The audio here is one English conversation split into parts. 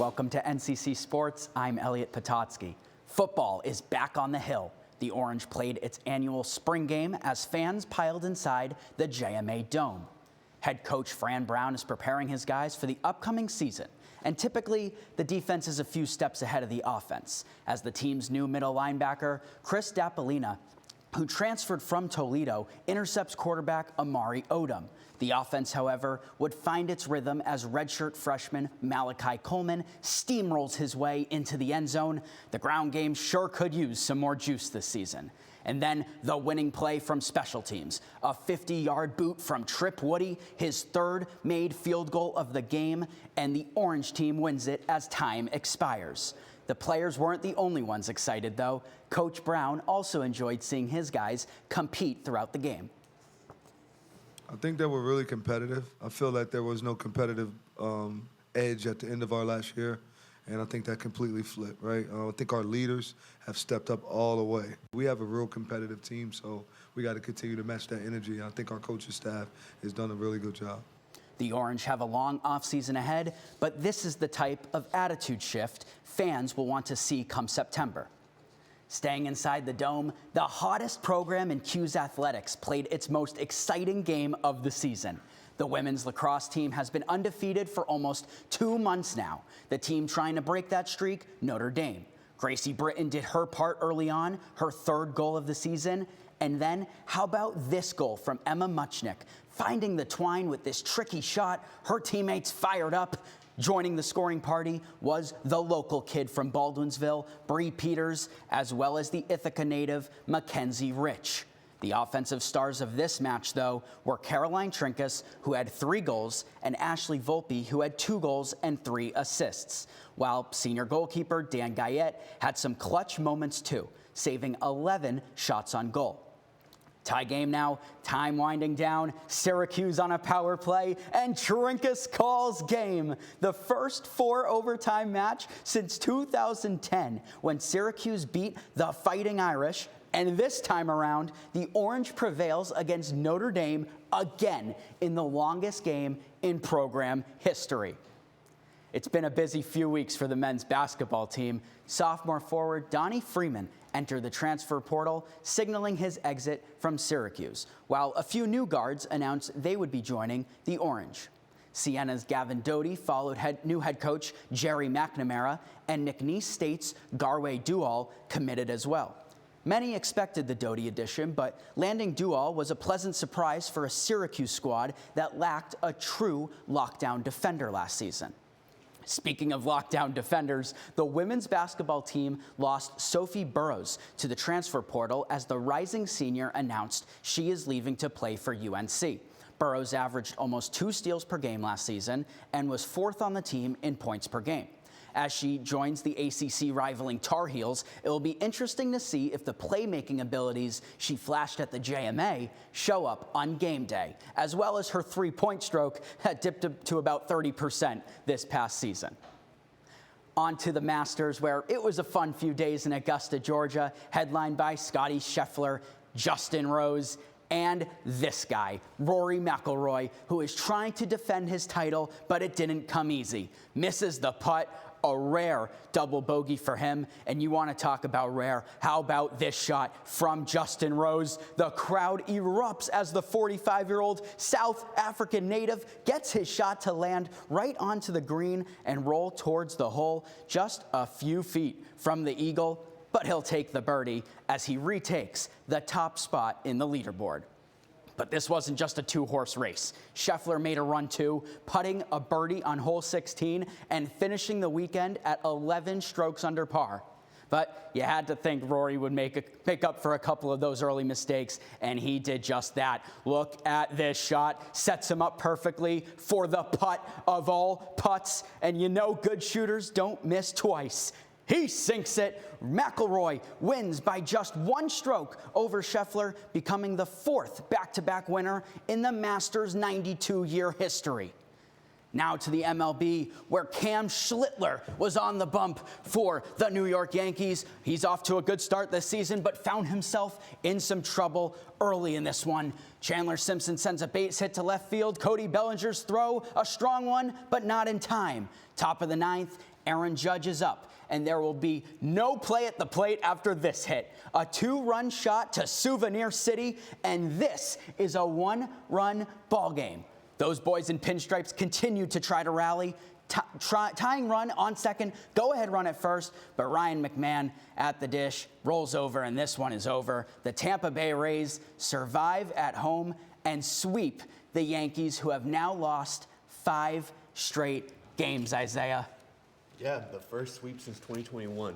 Welcome to NCC Sports. I'm Elliot Petotsky. Football is back on the hill. The Orange played its annual spring game as fans piled inside the JMA Dome. Head coach Fran Brown is preparing his guys for the upcoming season. And typically, the defense is a few steps ahead of the offense, as the team's new middle linebacker, Chris Dapolina, who transferred from Toledo, intercepts quarterback Amari Odom. The offense, however, would find its rhythm as redshirt freshman Malachi Coleman steamrolls his way into the end zone. The ground game sure could use some more juice this season. And then the winning play from special teams, a 50-yard boot from Trip Woody, his third made field goal of the game, and the Orange team wins it as time expires. The players weren't the only ones excited, though. Coach Brown also enjoyed seeing his guys compete throughout the game. I think that we're really competitive. I feel like there was no competitive edge at the end of our last year, and I think that completely flipped, right? I think our leaders have stepped up all the way. We have a real competitive team, so we got to continue to match that energy. I think our coaching staff has done a really good job. The Orange have a long offseason ahead, but this is the type of attitude shift fans will want to see come September. Staying inside the Dome, the hottest program in Q's athletics played its most exciting game of the season. The women's lacrosse team has been undefeated for almost 2 months now. The team trying to break that streak, Notre Dame. Gracie Britton did her part early on, her third goal of the season. And then, how about this goal from Emma Muchnick? Finding the twine with this tricky shot, her teammates fired up. Joining the scoring party was the local kid from Baldwinsville, Bree Peters, as well as the Ithaca native, Mackenzie Rich. The offensive stars of this match, though, were Caroline Trinkus, who had 3 goals, and Ashley Volpe, who had 2 goals and 3 assists, while senior goalkeeper Dan Guyette had some clutch moments too, saving 11 shots on goal. Tie game now, time winding down, Syracuse on a power play, and Trinkus calls game. The first 4 overtime match since 2010, when Syracuse beat the Fighting Irish, and this time around, the Orange prevails against Notre Dame again in the longest game in program history. It's been a busy few weeks for the men's basketball team. Sophomore forward Donnie Freeman entered the transfer portal, signaling his exit from Syracuse, while a few new guards announced they would be joining the Orange. Sienna's Gavin Doty followed new head coach Jerry McNamara, and McNeese State's Garway Dual committed as well. Many expected the Doty addition, but landing Dual was a pleasant surprise for a Syracuse squad that lacked a true lockdown defender last season. Speaking of lockdown defenders, the women's basketball team lost Sophie Burrows to the transfer portal as the rising senior announced she is leaving to play for UNC. Burrows averaged almost 2 steals per game last season and was 4th on the team in points per game. As she joins the ACC rivaling Tar Heels, it will be interesting to see if the playmaking abilities she flashed at the JMA show up on game day, as well as her 3-point stroke that dipped to about 30% this past season. On to the Masters, where it was a fun few days in Augusta, Georgia, headlined by Scottie Scheffler, Justin Rose, and this guy, Rory McIlroy, who is trying to defend his title, but it didn't come easy. Misses the putt. A rare double bogey for him. And you want to talk about rare. How about this shot from Justin Rose? The crowd erupts as the 45-year-old South African native gets his shot to land right onto the green and roll towards the hole, just a few feet from the eagle. But he'll take the birdie as he retakes the top spot in the leaderboard. But this wasn't just a 2-horse race. Scheffler made a run too, putting a birdie on hole 16 and finishing the weekend at 11 strokes under par. But you had to think Rory would make up for a couple of those early mistakes, and he did just that. Look at this shot. Sets him up perfectly for the putt of all putts. And you know good shooters don't miss twice. He sinks it. McIlroy wins by just 1 stroke over Scheffler, becoming the 4th back-to-back winner in the Masters' 92-year history. Now to the MLB, where Cam Schlittler was on the bump for the New York Yankees. He's off to a good start this season, but found himself in some trouble early in this one. Chandler Simpson sends a base hit to left field. Cody Bellinger's throw, a strong one, but not in time. Top of the ninth, Aaron Judge is up, and there will be no play at the plate after this hit. A 2-run shot to Souvenir City, and this is a 1-run ball game. Those boys in pinstripes continue to try to rally. Tying run on second, go-ahead run at first, but Ryan McMahon at the dish rolls over, and this one is over. The Tampa Bay Rays survive at home and sweep the Yankees, who have now lost 5 straight games, Isaiah. Yeah, the first sweep since 2021.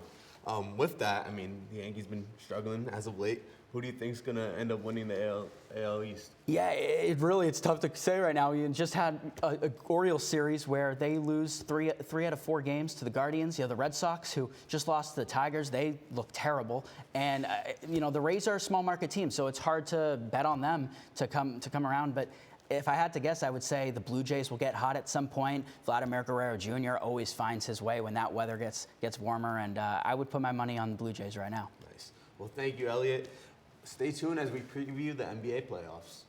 With that, I mean, the Yankees been struggling as of late. Who do you think's going to end up winning the AL East? Yeah, it's tough to say right now. You just had a Orioles series where they lose three out of 4 games to the Guardians. You have the Red Sox, who just lost to the Tigers. They look terrible. And, the Rays are a small market team, so it's hard to bet on them to come around. But if I had to guess, I would say the Blue Jays will get hot at some point. Vladimir Guerrero Jr. always finds his way when that weather gets warmer. And I would put my money on the Blue Jays right now. Nice. Well, thank you, Elliot. Stay tuned as we preview the NBA playoffs.